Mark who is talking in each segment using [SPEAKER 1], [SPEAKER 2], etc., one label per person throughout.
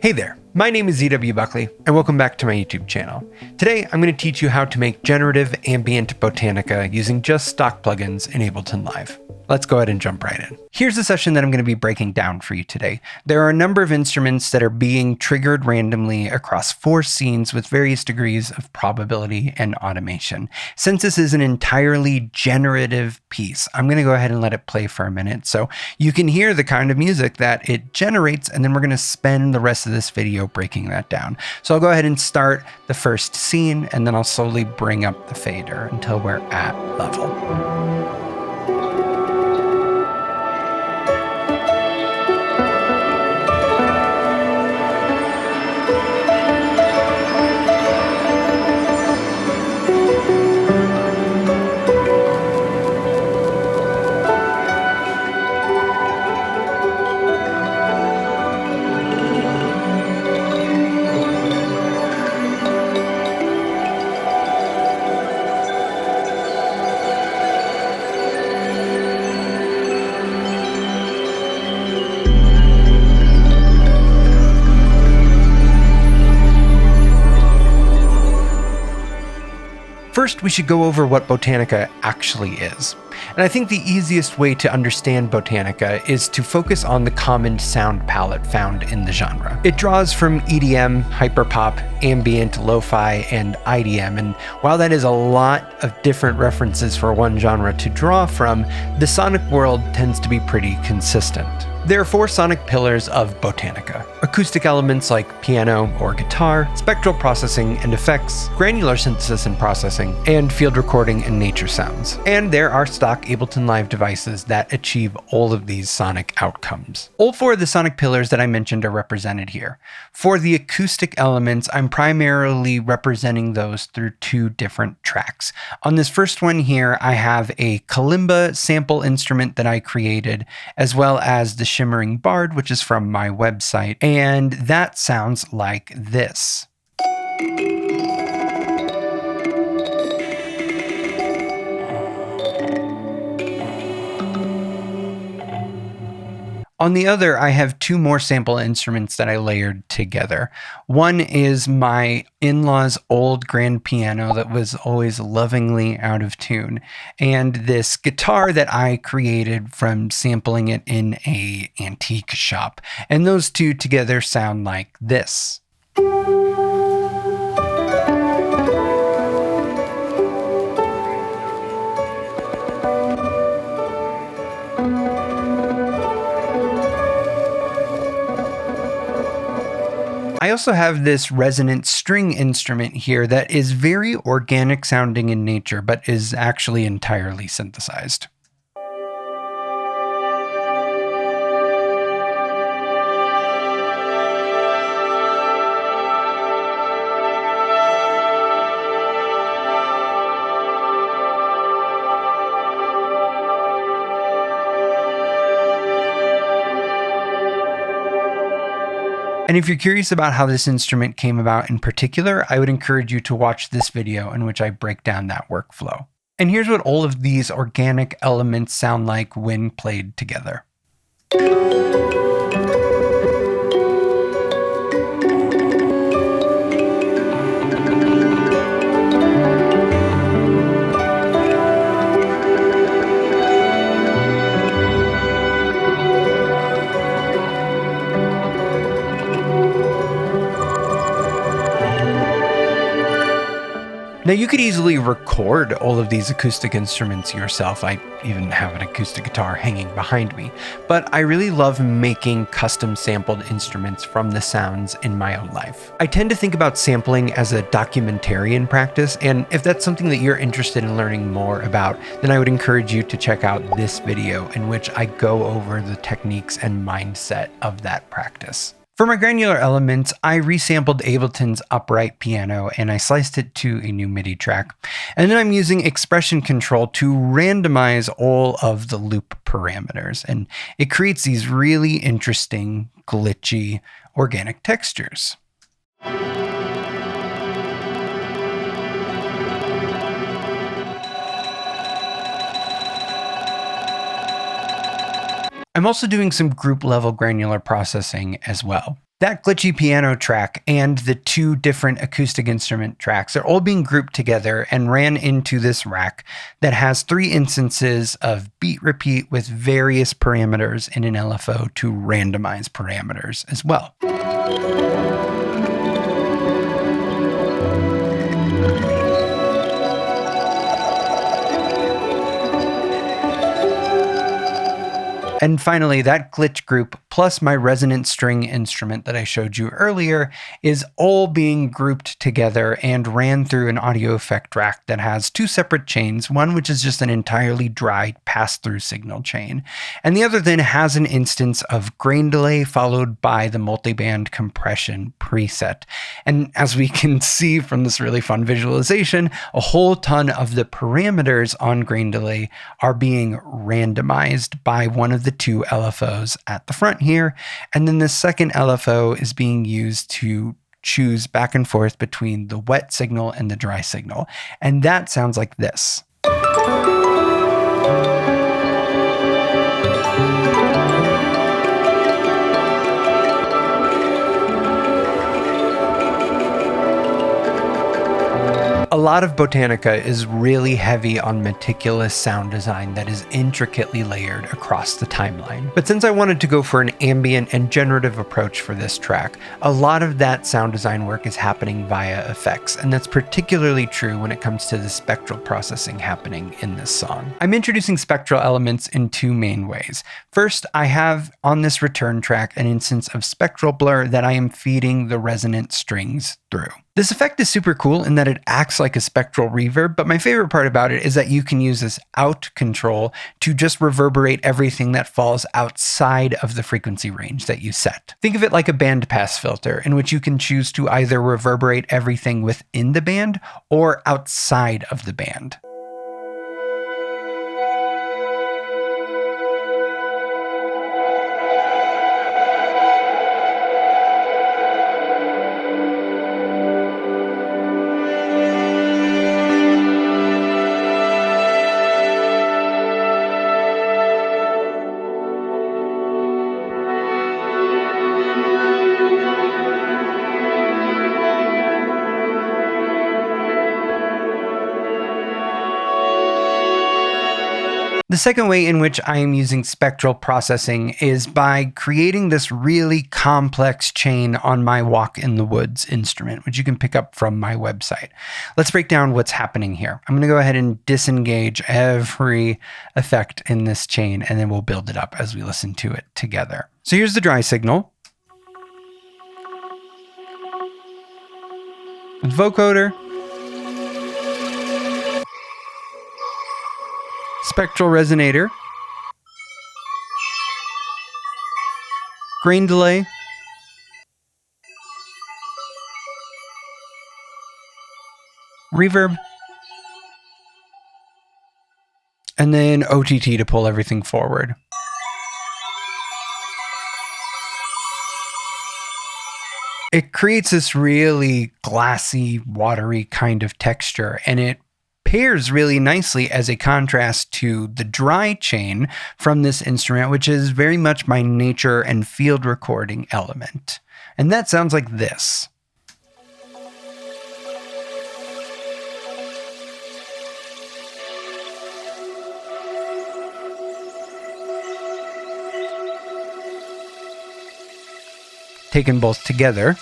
[SPEAKER 1] Hey there, my name is ZW Buckley, and welcome back to my YouTube channel. Today, I'm going to teach you how to make generative ambient Botanica using just stock plugins in Ableton Live. Let's go ahead and jump right in. Here's the session that I'm going to be breaking down for you today. There are a number of instruments that are being triggered randomly across 4 scenes with various degrees of probability and automation. Since this is an entirely generative piece, I'm going to go ahead and let it play for a minute so you can hear the kind of music that it generates, and then we're going to spend the rest of this video breaking that down. So I'll go ahead and start the first scene, and then I'll slowly bring up the fader until we're at level. First, we should go over what Botanica actually is. And I think the easiest way to understand Botanica is to focus on the common sound palette found in the genre. It draws from EDM, hyperpop, ambient, lo-fi, and IDM, and while that is a lot of different references for one genre to draw from, the sonic world tends to be pretty consistent. There are 4 sonic pillars of Botanica: acoustic elements like piano or guitar, spectral processing and effects, granular synthesis and processing, and field recording and nature sounds. And there are stock Ableton Live devices that achieve all of these sonic outcomes. All 4 of the sonic pillars that I mentioned are represented here. For the acoustic elements, I'm primarily representing those through 2 different tracks. On this first one here, I have a kalimba sample instrument that I created, as well as the shimmering bard, which is from my website, and that sounds like this. On the other, I have 2 more sample instruments that I layered together. One is my in-laws' old grand piano that was always lovingly out of tune, and this guitar that I created from sampling it in an antique shop. And those 2 together sound like this. I also have this resonant string instrument here that is very organic sounding in nature, but is actually entirely synthesized. And if you're curious about how this instrument came about in particular, I would encourage you to watch this video in which I break down that workflow. And here's what all of these organic elements sound like when played together. Now, you could easily record all of these acoustic instruments yourself. I even have an acoustic guitar hanging behind me, but I really love making custom sampled instruments from the sounds in my own life. I tend to think about sampling as a documentarian practice, and if that's something that you're interested in learning more about, then I would encourage you to check out this video in which I go over the techniques and mindset of that practice. For my granular elements, I resampled Ableton's upright piano and I sliced it to a new MIDI track. And then I'm using expression control to randomize all of the loop parameters. And it creates these really interesting, glitchy, organic textures. I'm also doing some group level granular processing as well. That glitchy piano track and the two different acoustic instrument tracks are all being grouped together and ran into this rack that has 3 instances of beat repeat with various parameters in an LFO to randomize parameters as well. And finally, that glitch group plus my resonant string instrument that I showed you earlier is all being grouped together and ran through an audio effect rack that has 2 separate chains, one which is just an entirely dry pass-through signal chain, and the other then has an instance of grain delay followed by the multiband compression preset. And as we can see from this really fun visualization, a whole ton of the parameters on grain delay are being randomized by one of the 2 LFOs at the front here, and then the second LFO is being used to choose back and forth between the wet signal and the dry signal, and that sounds like this. A lot of Botanica is really heavy on meticulous sound design that is intricately layered across the timeline. But since I wanted to go for an ambient and generative approach for this track, a lot of that sound design work is happening via effects, and that's particularly true when it comes to the spectral processing happening in this song. I'm introducing spectral elements in 2 main ways. First, I have on this return track an instance of spectral blur that I am feeding the resonant strings through. This effect is super cool in that it acts like a spectral reverb, but my favorite part about it is that you can use this out control to just reverberate everything that falls outside of the frequency range that you set. Think of it like a bandpass filter, in which you can choose to either reverberate everything within the band or outside of the band. The second way in which I am using spectral processing is by creating this really complex chain on my Walk in the Woods instrument, which you can pick up from my website. Let's break down what's happening here. I'm going to go ahead and disengage every effect in this chain, and then we'll build it up as we listen to it together. So here's the dry signal. Vocoder. Spectral resonator, grain delay, reverb, and then OTT to pull everything forward. It creates this really glassy, watery kind of texture, and it pairs really nicely as a contrast to the dry chain from this instrument, which is very much my nature and field recording element. And that sounds like this. Taken both together.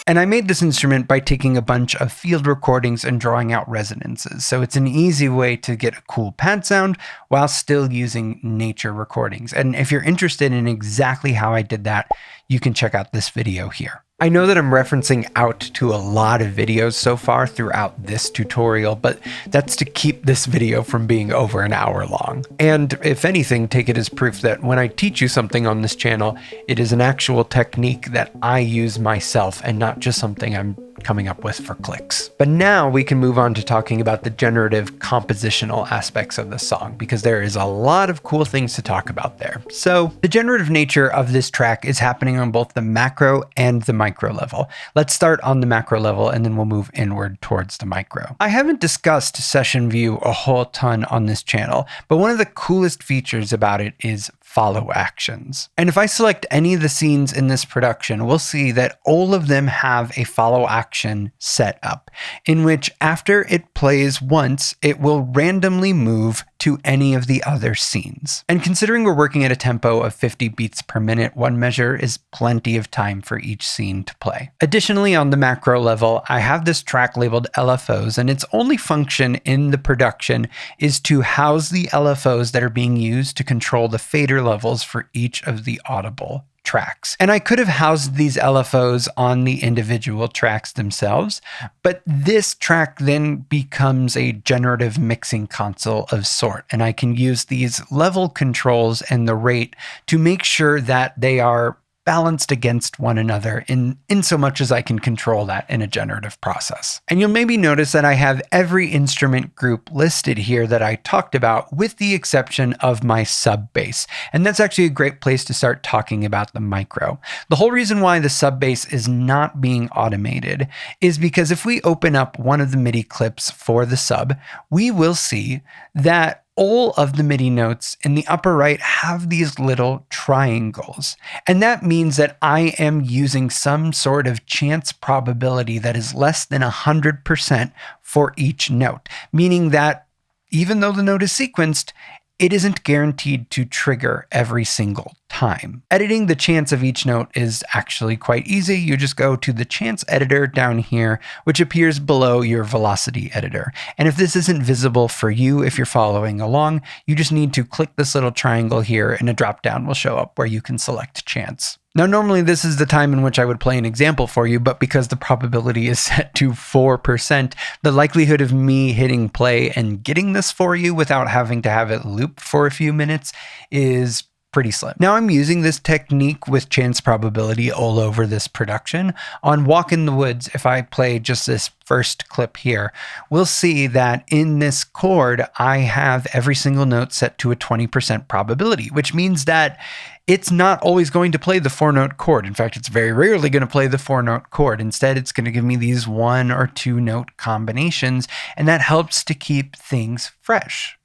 [SPEAKER 1] And I made this instrument by taking a bunch of field recordings and drawing out resonances. So it's an easy way to get a cool pad sound while still using nature recordings. And if you're interested in exactly how I did that, you can check out this video here. I know that I'm referencing out to a lot of videos so far throughout this tutorial, but that's to keep this video from being over an hour long. And if anything, take it as proof that when I teach you something on this channel, it is an actual technique that I use myself and not just something I'm coming up with for clicks. But now we can move on to talking about the generative compositional aspects of the song, because there is a lot of cool things to talk about there. So the generative nature of this track is happening on both the macro and the micro level. Let's start on the macro level and then we'll move inward towards the micro. I haven't discussed session view a whole ton on this channel, but one of the coolest features about it is follow actions. And if I select any of the scenes in this production, we'll see that all of them have a follow action set up, in which after it plays once, it will randomly move to any of the other scenes. And considering we're working at a tempo of 50 beats per minute, one measure is plenty of time for each scene to play. Additionally, on the macro level, I have this track labeled LFOs, and its only function in the production is to house the LFOs that are being used to control the fader levels for each of the audible tracks. And I could have housed these LFOs on the individual tracks themselves, but this track then becomes a generative mixing console of sort, and I can use these level controls and the rate to make sure that they are balanced against one another in so much as I can control that in a generative process. And you'll maybe notice that I have every instrument group listed here that I talked about, with the exception of my sub bass. And that's actually a great place to start talking about the micro. The whole reason why the sub bass is not being automated is because if we open up one of the MIDI clips for the sub, we will see that all of the MIDI notes in the upper right have these little triangles. And that means that I am using some sort of chance probability that is less than 100% for each note, meaning that even though the note is sequenced, it isn't guaranteed to trigger every single time. Editing the chance of each note is actually quite easy. You just go to the chance editor down here, which appears below your velocity editor. And if this isn't visible for you, if you're following along, you just need to click this little triangle here and a drop down will show up where you can select chance. Now, normally this is the time in which I would play an example for you, but because the probability is set to 4%, the likelihood of me hitting play and getting this for you without having to have it loop for a few minutes is pretty slim. Now I'm using this technique with chance probability all over this production. On Walk in the Woods, if I play just this first clip here, we'll see that in this chord, I have every single note set to a 20% probability, which means that it's not always going to play the 4-note chord. In fact, it's very rarely going to play the 4-note chord. Instead, it's going to give me these 1 or 2 note combinations, and that helps to keep things fresh.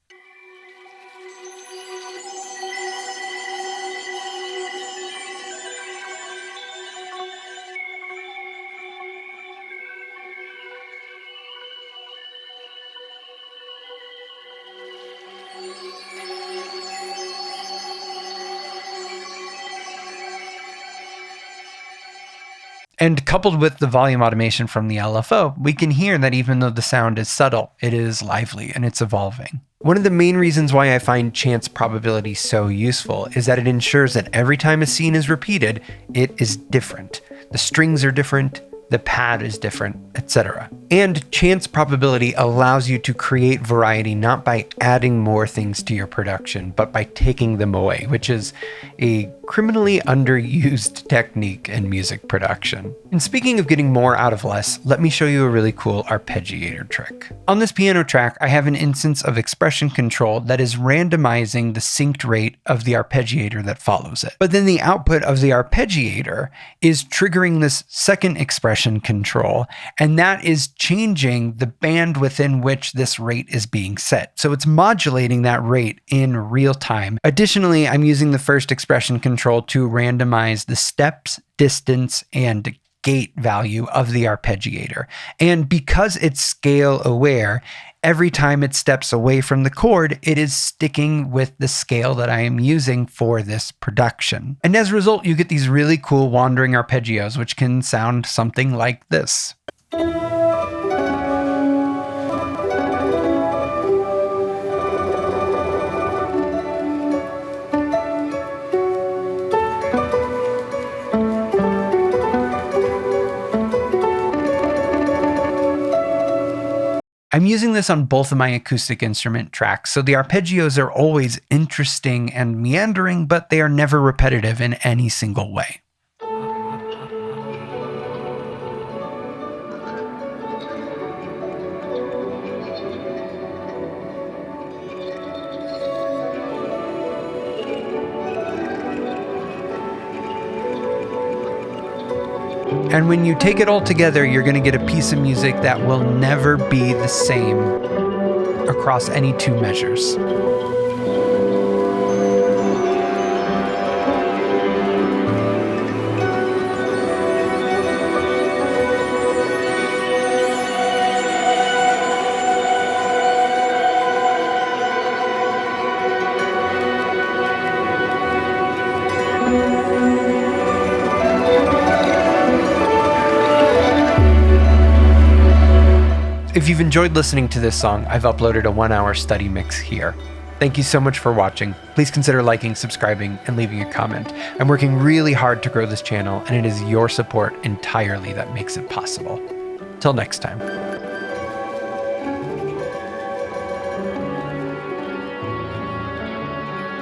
[SPEAKER 1] And coupled with the volume automation from the LFO, we can hear that even though the sound is subtle, it is lively and it's evolving. One of the main reasons why I find chance probability so useful is that it ensures that every time a scene is repeated, it is different. The strings are different, the pad is different, etc. And chance probability allows you to create variety not by adding more things to your production, but by taking them away, which is a criminally underused technique in music production. And speaking of getting more out of less, let me show you a really cool arpeggiator trick. On this piano track, I have an instance of expression control that is randomizing the synced rate of the arpeggiator that follows it. But then the output of the arpeggiator is triggering this second expression control, and that is changing the band within which this rate is being set. So it's modulating that rate in real time. Additionally, I'm using the first expression control to randomize the steps, distance, and gate value of the arpeggiator. And because it's scale aware, every time it steps away from the chord, it is sticking with the scale that I am using for this production. And as a result, you get these really cool wandering arpeggios, which can sound something like this. I'm using this on both of my acoustic instrument tracks, so the arpeggios are always interesting and meandering, but they are never repetitive in any single way. And when you take it all together, you're going to get a piece of music that will never be the same across any two measures. If you've enjoyed listening to this song, I've uploaded a 1-hour study mix here. Thank you so much for watching. Please consider liking, subscribing, and leaving a comment. I'm working really hard to grow this channel, and it is your support entirely that makes it possible. Till next time.